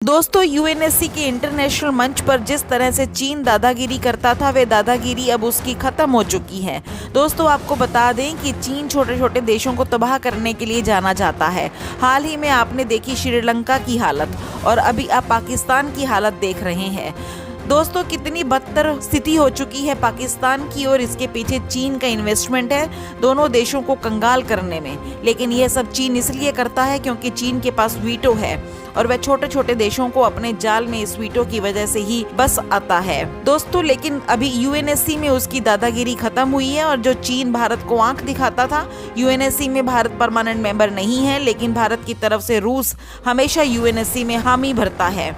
दोस्तों, यूएनएससी के इंटरनेशनल मंच पर जिस तरह से चीन दादागिरी करता था, वे दादागिरी अब उसकी खत्म हो चुकी है। दोस्तों, आपको बता दें कि चीन छोटे छोटे देशों को तबाह करने के लिए जाना जाता है। हाल ही में आपने देखी श्रीलंका की हालत और अभी आप पाकिस्तान की हालत देख रहे हैं। दोस्तों, कितनी बदतर स्थिति हो चुकी है पाकिस्तान की और इसके पीछे चीन का इन्वेस्टमेंट है दोनों देशों को कंगाल करने में। लेकिन यह सब चीन इसलिए करता है क्योंकि चीन के पास वीटो है और वह छोटे छोटे देशों को अपने जाल में इस वीटो की वजह से ही बस आता है। दोस्तों, लेकिन अभी यूएनएससी में उसकी दादागिरी खत्म हुई है और जो चीन भारत को आंख दिखाता था, यूएनएससी में भारत परमानेंट मेंबर नहीं है, लेकिन भारत की तरफ से रूस हमेशा यूएनएससी में हामी भरता है।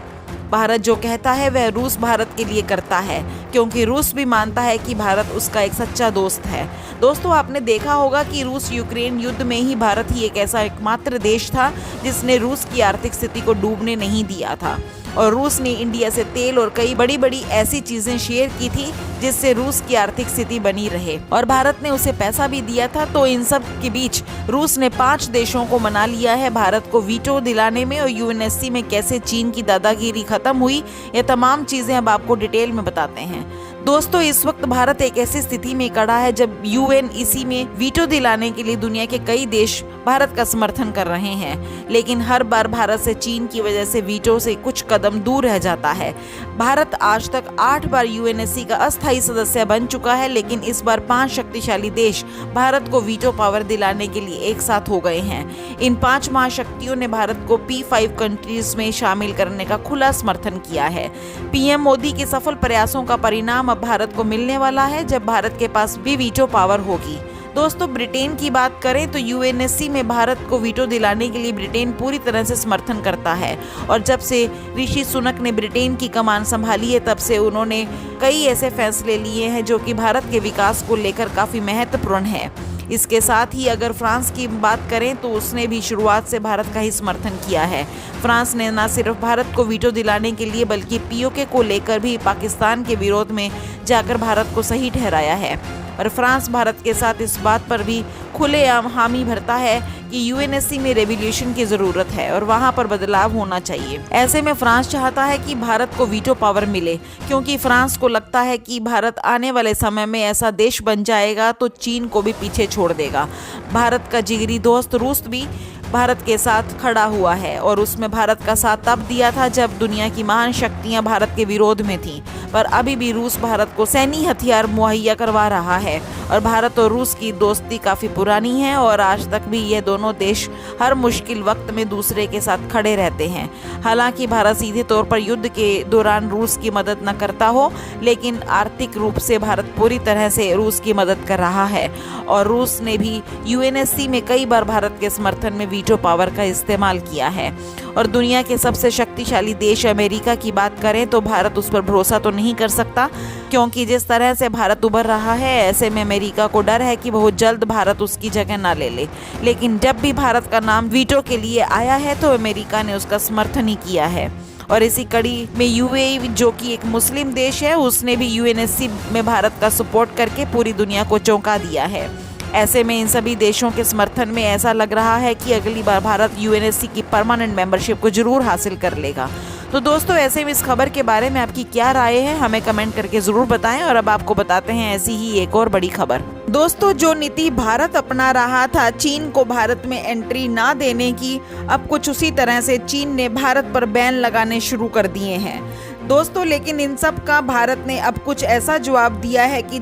भारत जो कहता है वह रूस भारत के लिए करता है, क्योंकि रूस भी मानता है कि भारत उसका एक सच्चा दोस्त है। दोस्तों, आपने देखा होगा कि रूस यूक्रेन युद्ध में ही भारत ही एक ऐसा एकमात्र देश था जिसने रूस की आर्थिक स्थिति को डूबने नहीं दिया था और रूस ने इंडिया से तेल और कई बड़ी बड़ी ऐसी चीजें शेयर की थी जिससे रूस की आर्थिक स्थिति बनी रहे और भारत ने उसे पैसा भी दिया था। तो इन सब के बीच रूस ने 5 देशों को मना लिया है भारत को वीटो दिलाने में। और यूएनएससी में कैसे चीन की दादागिरी खत्म हुई, ये तमाम चीजें अब आपको डिटेल में बताते हैं। दोस्तों, इस वक्त भारत एक ऐसी स्थिति में खड़ा है जब यूएनईसी में वीटो दिलाने के लिए दुनिया के कई देश भारत का समर्थन कर रहे हैं, लेकिन हर बार भारत से चीन की वजह से वीटो से कुछ कदम दूर रह जाता है। भारत आज तक 8 बार यूएनएससी का अस्थायी सदस्य बन चुका है, लेकिन इस बार 5 शक्तिशाली देश भारत को वीटो पावर दिलाने के लिए एक साथ हो गए हैं। इन 5 महाशक्तियों ने भारत को P5 कंट्रीज में शामिल करने का खुला समर्थन किया है। पीएम मोदी के सफल प्रयासों का परिणाम अब भारत को मिलने वाला है जब भारत के पास भी वीटो पावर होगी। दोस्तों, ब्रिटेन की बात करें तो यूएनएससी में भारत को वीटो दिलाने के लिए ब्रिटेन पूरी तरह से समर्थन करता है और जब से ऋषि सुनक ने ब्रिटेन की कमान संभाली है तब से उन्होंने कई ऐसे फैसले लिए हैं जो कि भारत के विकास को लेकर काफी महत्वपूर्ण है। इसके साथ ही अगर फ्रांस की बात करें तो उसने भी शुरुआत से भारत का ही समर्थन किया है। फ्रांस ने न सिर्फ भारत को वीटो दिलाने के लिए बल्कि पीओके को लेकर भी पाकिस्तान के विरोध में जाकर भारत को सही ठहराया है और फ्रांस भारत के साथ इस बात पर भी खुलेआम हामी भरता है कि यूएनएससी में रेवोल्यूशन की जरूरत है और वहां पर बदलाव होना चाहिए। ऐसे में फ्रांस चाहता है कि भारत को वीटो पावर मिले, क्योंकि फ्रांस को लगता है कि भारत आने वाले समय में ऐसा देश बन जाएगा तो चीन को भी पीछे छोड़ देगा। भारत का जिगरी दोस्त रूस भी भारत के साथ खड़ा हुआ है और उसमें भारत का साथ तब दिया था जब दुनिया की महान शक्तियां भारत के विरोध में थीं, पर अभी भी रूस भारत को सैन्य हथियार मुहैया करवा रहा है और भारत और रूस की दोस्ती काफी पुरानी है और आज तक भी ये दोनों देश हर मुश्किल वक्त में दूसरे के साथ खड़े रहते हैं। हालांकि भारत सीधे तौर पर युद्ध के दौरान रूस की मदद न करता हो, लेकिन आर्थिक रूप से भारत पूरी तरह से रूस की मदद कर रहा है और रूस ने भी यूएनएससी में कई बार भारत के समर्थन में वीटो पावर का इस्तेमाल किया है। और दुनिया के सबसे शक्तिशाली देश अमेरिका की बात करें तो भारत उस पर भरोसा तो नहीं कर सकता, क्योंकि जिस तरह से भारत उभर रहा है ऐसे में अमेरिका को डर है कि बहुत जल्द भारत उसकी जगह ना ले ले। लेकिन जब भी भारत का नाम वीटो के लिए आया है तो अमेरिका ने उसका समर्थन ही किया है और इसी कड़ी में यूएई, जो कि एक मुस्लिम देश है, उसने भी यूएनएससी में भारत का सपोर्ट करके पूरी दुनिया को चौंका दिया है। ऐसे में इन सभी देशों के समर्थन में ऐसा लग रहा है कि अगली बार भारत यूएनएससी की परमानेंट मेंबरशिप को जरूर हासिल कर लेगा। तो दोस्तों, ऐसे में इस खबर के बारे में आपकी क्या राय है, हमें कमेंट करके जरूर बताएं और अब आपको बताते हैं ऐसी ही एक और बड़ी खबर। दोस्तों, जो नीति भारत अपना रहा था चीन को भारत में एंट्री ना देने की, अब कुछ उसी तरह से चीन ने भारत पर बैन लगाने शुरू कर दिए हैं। दोस्तों, लेकिन इन सब का भारत ने अब कुछ ऐसा जवाब दिया है कि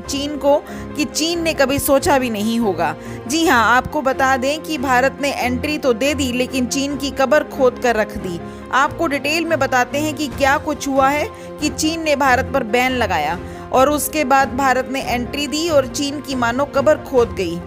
चीन ने कभी सोचा भी नहीं होगा। जी हाँ, आपको बता दें कि भारत ने एंट्री तो दे दी, लेकिन चीन की कब्र खोद कर रख दी। आपको डिटेल में बताते हैं कि क्या कुछ हुआ है कि चीन ने भारत पर बैन लगाया और उसके बाद भारत ने एंट्री दी और चीन की मानो कब्र खोद गई।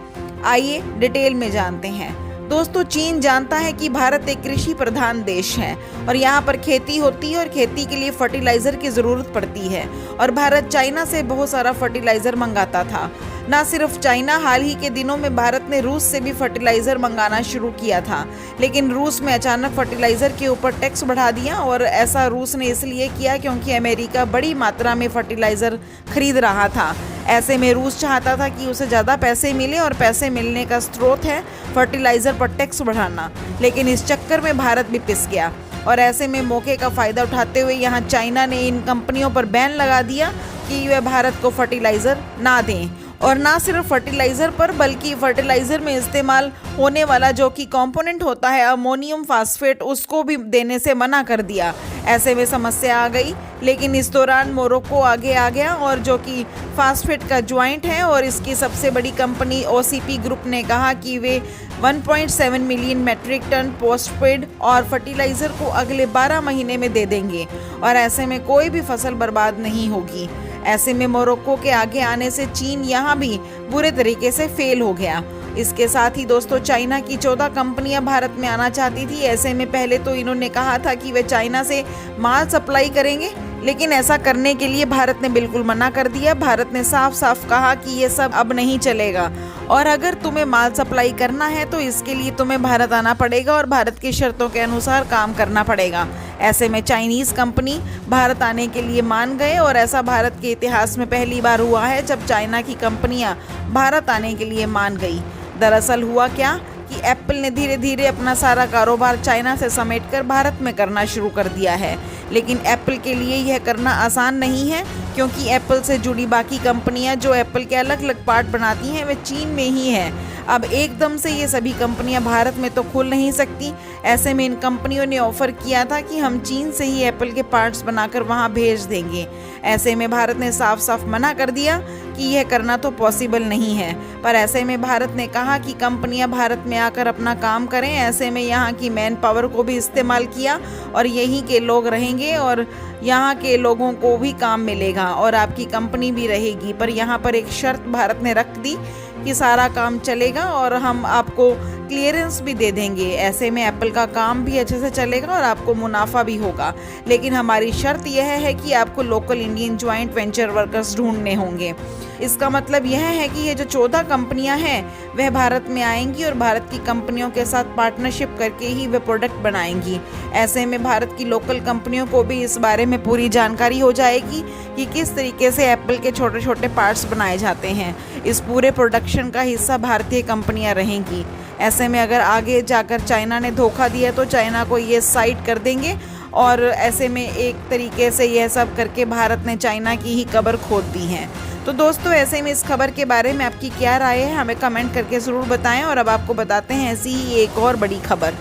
आइए डिटेल में जानते हैं। दोस्तों, चीन जानता है कि भारत एक कृषि प्रधान देश है और यहाँ पर खेती होती है और खेती के लिए फर्टिलाइजर की जरूरत पड़ती है और भारत चाइना से बहुत सारा फर्टिलाइजर मंगाता था। ना सिर्फ चाइना, हाल ही के दिनों में भारत ने रूस से भी फर्टिलाइजर मंगाना शुरू किया था, लेकिन रूस में अचानक फर्टिलाइजर के ऊपर टैक्स बढ़ा दिया और ऐसा रूस ने इसलिए किया क्योंकि अमेरिका बड़ी मात्रा में फर्टिलाइजर खरीद रहा था। ऐसे में रूस चाहता था कि उसे ज़्यादा पैसे मिले और पैसे मिलने का स्रोत है फर्टिलाइजर पर टैक्स बढ़ाना, लेकिन इस चक्कर में भारत भी पिस गया। और ऐसे में मौके का फ़ायदा उठाते हुए यहाँ चाइना ने इन कंपनियों पर बैन लगा दिया कि वे भारत को फर्टिलाइज़र ना दें। और ना सिर्फ फर्टिलाइज़र पर बल्कि फर्टिलाइज़र में इस्तेमाल होने वाला जो कि कंपोनेंट होता है अमोनियम फास्फेट, उसको भी देने से मना कर दिया। ऐसे में समस्या आ गई, लेकिन इस दौरान मोरक्को आगे आ गया और जो कि फास्फेट का ज्वाइंट है और इसकी सबसे बड़ी कंपनी ओसीपी ग्रुप ने कहा कि वे 1.7 मिलियन मेट्रिक टन पोस्टपेड और फर्टिलाइज़र को अगले 12 महीने में दे देंगे और ऐसे में कोई भी फसल बर्बाद नहीं होगी। ऐसे में मोरक्को के आगे आने से चीन यहाँ भी बुरे तरीके से फेल हो गया। इसके साथ ही दोस्तों चाइना की 14 कंपनियां भारत में आना चाहती थी। ऐसे में पहले तो इन्होंने कहा था कि वे चाइना से माल सप्लाई करेंगे, लेकिन ऐसा करने के लिए भारत ने बिल्कुल मना कर दिया। भारत ने साफ साफ कहा कि ये सब अब नहीं चलेगा और अगर तुम्हें माल सप्लाई करना है तो इसके लिए तुम्हें भारत आना पड़ेगा और भारत की शर्तों के अनुसार काम करना पड़ेगा। ऐसे में चाइनीज़ कंपनी भारत आने के लिए मान गए और ऐसा भारत के इतिहास में पहली बार हुआ है जब चाइना की कंपनियां भारत आने के लिए मान गई। दरअसल हुआ क्या कि एप्पल ने धीरे धीरे अपना सारा कारोबार चाइना से समेटकर भारत में करना शुरू कर दिया है, लेकिन एप्पल के लिए यह करना आसान नहीं है क्योंकि एप्पल से जुड़ी बाकी कंपनियां जो एप्पल के अलग अलग पार्ट बनाती हैं वे चीन में ही हैं। अब एकदम से ये सभी कंपनियां भारत में तो खुल नहीं सकती। ऐसे में इन कंपनियों ने ऑफर किया था कि हम चीन से ही एप्पल के पार्ट्स बनाकर वहां भेज देंगे। ऐसे में भारत ने साफ साफ मना कर दिया कि यह करना तो पॉसिबल नहीं है, पर ऐसे में भारत ने कहा कि कंपनियां भारत में आकर अपना काम करें। ऐसे में यहाँ की मैन पावर को भी इस्तेमाल किया और यहीं के लोग रहेंगे और यहाँ के लोगों को भी काम मिलेगा और आपकी कंपनी भी रहेगी। पर यहाँ पर एक शर्त भारत ने रख दी कि सारा काम चलेगा और हम आपको क्लियरेंस भी दे देंगे। ऐसे में एप्पल का काम भी अच्छे से चलेगा और आपको मुनाफा भी होगा, लेकिन हमारी शर्त यह है कि आपको local Indian joint venture workers ढूंढने होंगे। इसका मतलब यह है कि ये जो 14 कंपनियां हैं वह भारत में आएंगी और भारत की कंपनियों के साथ पार्टनरशिप करके ही वे प्रोडक्ट बनाएंगी। ऐसे में भारत की लोकल कंपनियों को भी इस बारे में पूरी जानकारी हो जाएगी कि किस तरीके से एप्पल के छोटे छोटे पार्ट्स बनाए जाते हैं। इस पूरे प्रोडक्शन का हिस्सा भारतीय कंपनियां रहेंगी। ऐसे में अगर आगे जाकर चाइना ने धोखा दिया तो चाइना को ये साइड कर देंगे और ऐसे में एक तरीके से यह सब करके भारत ने चाइना की ही कब्र खोद दी है। तो दोस्तों ऐसे में इस खबर के बारे में आपकी क्या राय है हमें कमेंट करके ज़रूर बताएं और अब आपको बताते हैं ऐसी ही एक और बड़ी खबर।